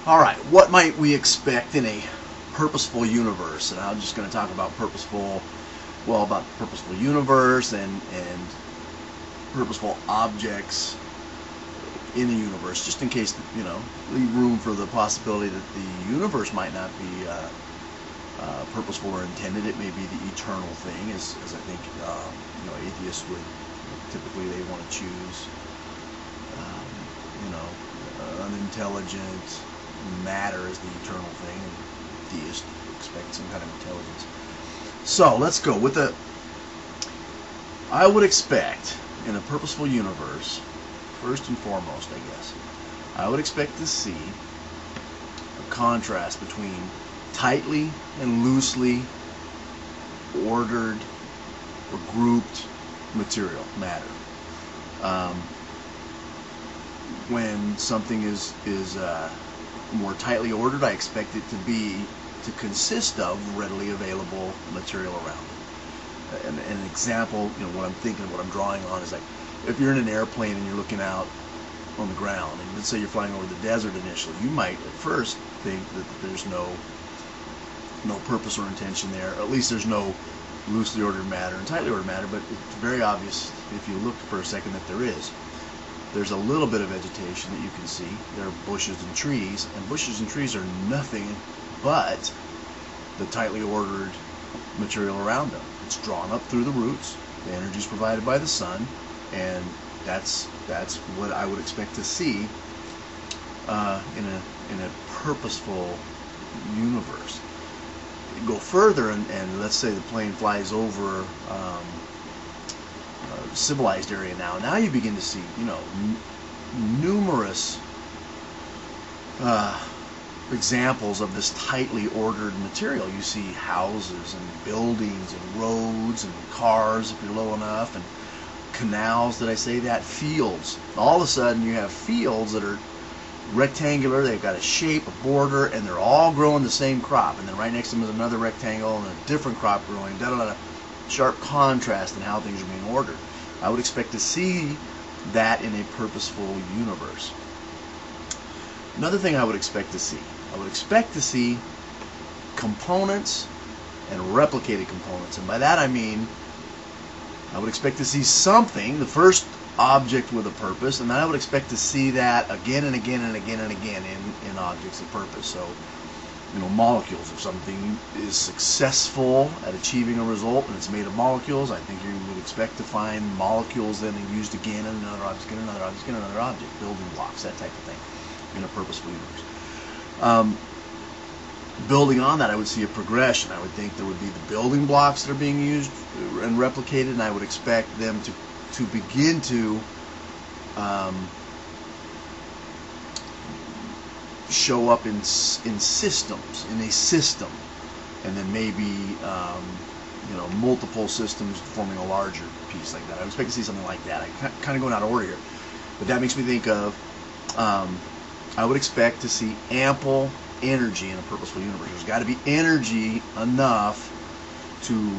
Alright, what might we expect in a purposeful universe? And I'm just going to talk about about the purposeful universe and purposeful objects in the universe, just in case, leave room for the possibility that the universe might not be purposeful or intended. It may be the eternal thing, as I think atheists would typically, they want to choose unintelligent matter as the eternal thing, and theists expect some kind of intelligence. So let's go with I would expect in a purposeful universe, first and foremost, I guess, I would expect to see a contrast between tightly and loosely ordered or grouped matter. When something is more tightly ordered, I expect it to consist of readily available material around it. And an example, what I'm thinking, what I'm drawing on is like, if you're in an airplane and you're looking out on the ground, and let's say you're flying over the desert initially, you might at first think that there's no purpose or intention there. At least there's no loosely ordered matter and tightly ordered matter, but it's very obvious if you look for a second that there is. There's a little bit of vegetation that you can see. There are bushes and trees are nothing but the tightly ordered material around them. It's drawn up through the roots. The energy is provided by the sun, and that's what I would expect to see in a purposeful universe. Go further, and let's say the plane flies over a civilized area. Now you begin to see numerous examples of this tightly ordered material. You see houses and buildings and roads and cars if you're low enough, and canals, did I say that? Fields. All of a sudden you have fields that are rectangular, they've got a shape, a border, and they're all growing the same crop, and then right next to them is another rectangle and a different crop growing, sharp contrast in how things are being ordered. I would expect to see that in a purposeful universe. Another thing I would expect to see components and replicated components, and by that I mean I would expect to see something, the first object with a purpose, and then I would expect to see that again and again and again and again in objects of purpose. So, molecules. If something is successful at achieving a result and it's made of molecules, I think you would expect to find molecules then used again in another object, in another object, in another object, building blocks, that type of thing, in a purposeful universe. Building on that, I would see a progression. I would think there would be the building blocks that are being used and replicated, and I would expect them to begin to show up in systems, in a system, and then maybe multiple systems forming a larger piece like that. I would expect to see something like that. I kind of going out of order here, but that makes me think of I would expect to see ample energy in a purposeful universe. There's got to be energy enough to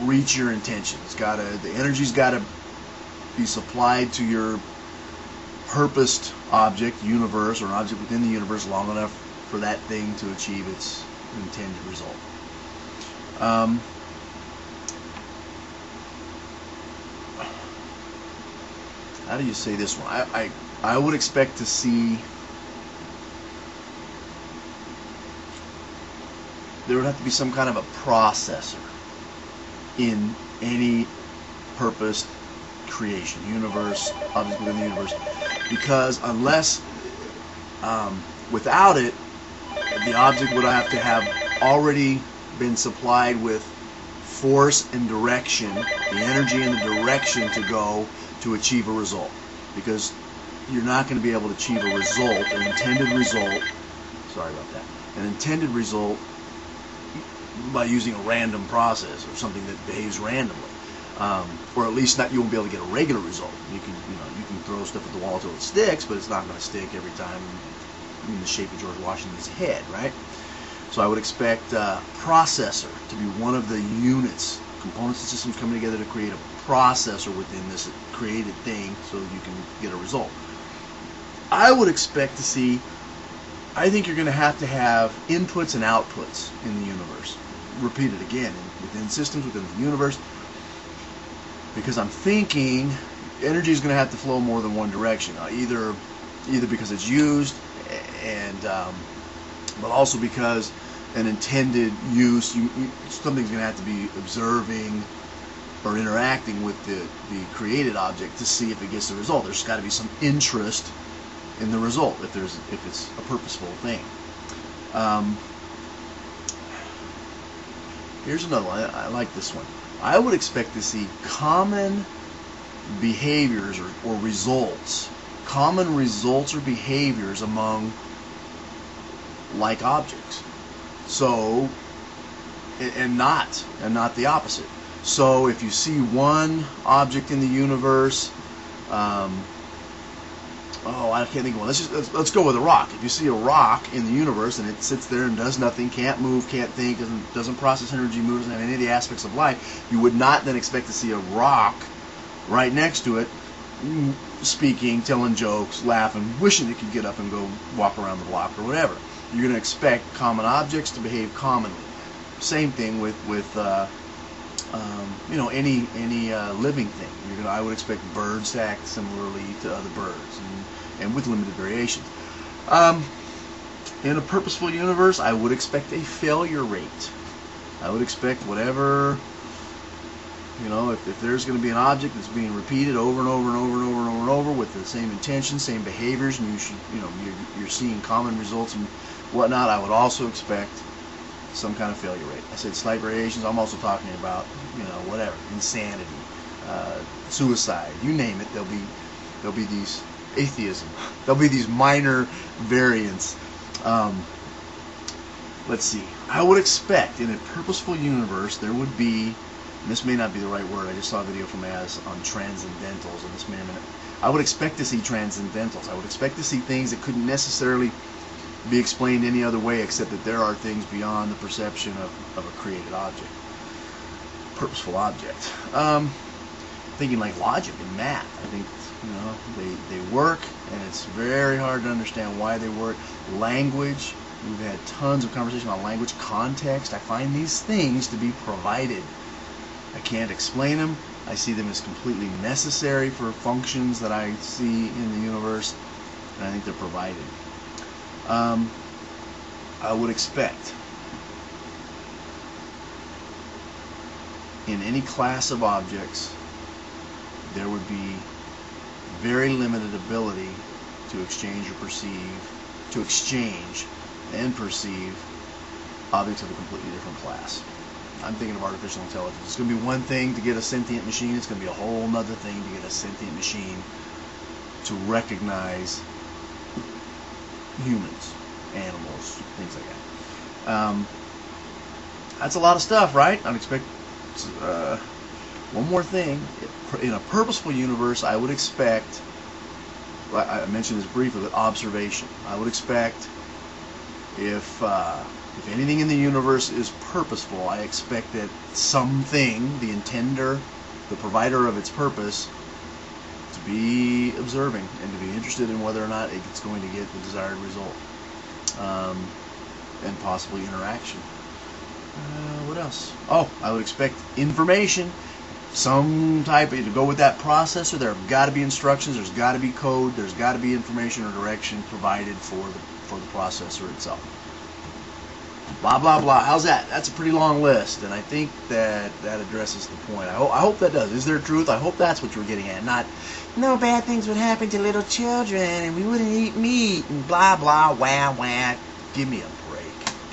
reach your intentions. The energy's got to be supplied to your purposed object, universe, or an object within the universe long enough for that thing to achieve its intended result. How do you say this one? I would expect to see there would have to be some kind of a processor in any purposed creation, universe, object within the universe, because unless without it, the object would have to have already been supplied with force and direction, the energy and the direction to go to achieve a result, because you're not going to be able to achieve a result, an intended result, by using a random process or something that behaves randomly, or at least you won't be able to get a regular result. You can throw stuff at the wall until it sticks, but it's not going to stick every time in the shape of George Washington's head, right? So I would expect processor to be one of the units, components and systems coming together to create a processor within this created thing so you can get a result. I would expect to see I think you're going to have inputs and outputs in the universe. Repeat it again, within systems, within the universe, because I'm thinking energy is going to have to flow more than one direction. Either because it's used, and but also because an intended use, something's going to have to be observing or interacting with the created object to see if it gets the result. There's got to be some interest in the result if it's a purposeful thing. Here's another one. I like this one. I would expect to see common behaviors or results, common results or behaviors among like objects. So, and not the opposite. So if you see one object in the universe, I can't think of one. Let's go with a rock. If you see a rock in the universe and it sits there and does nothing, can't move, can't think, doesn't process energy, moves, doesn't have any of the aspects of life, you would not then expect to see a rock right next to it, speaking, telling jokes, laughing, wishing it could get up and go walk around the block or whatever. You're going to expect common objects to behave commonly. Same thing with any living thing. I would expect birds to act similarly to other birds, and with limited variations. In a purposeful universe, I would expect a failure rate. I would expect whatever, if there's going to be an object that's being repeated over and over and over and over and over and over with the same intention, same behaviors, and you're seeing common results and whatnot, I would also expect some kind of failure rate. I said slight variations. I'm also talking about whatever, insanity, suicide, you name it. There'll be these atheism. There'll be these minor variants. Let's see. I would expect in a purposeful universe there would be, and this may not be the right word. I just saw a video from Az on transcendentals, and this may have I would expect to see transcendentals. I would expect to see things that couldn't necessarily be explained any other way except that there are things beyond the perception of a created object, purposeful object. Thinking like logic and math. I think they work, and it's very hard to understand why they work. Language. We've had tons of conversation about language, context. I find these things to be provided. I can't explain them. I see them as completely necessary for functions that I see in the universe, and I think they're provided. I would expect in any class of objects there would be very limited ability to exchange and perceive objects of a completely different class. I'm thinking of artificial intelligence. It's going to be one thing to get a sentient machine. It's going to be a whole other thing to get a sentient machine to recognize humans, animals, things like that. That's a lot of stuff, right? I'd expect one more thing. In a purposeful universe, I would expect, I mentioned this briefly, but observation. I would expect if anything in the universe is purposeful, I expect that something, the intender, the provider of its purpose, to be observing and to be interested in whether or not it's going to get the desired result, and possibly interaction. What else? Oh, I would expect information, some type to go with that processor. There have got to be instructions. There's got to be code. There's got to be information or direction provided for the processor itself. Blah blah blah. How's that? That's a pretty long list, and I think that addresses the point. I hope that does. Is there truth? I hope that's what you're getting at. Not, no bad things would happen to little children, and we wouldn't eat meat, and blah blah wah wah. Give me a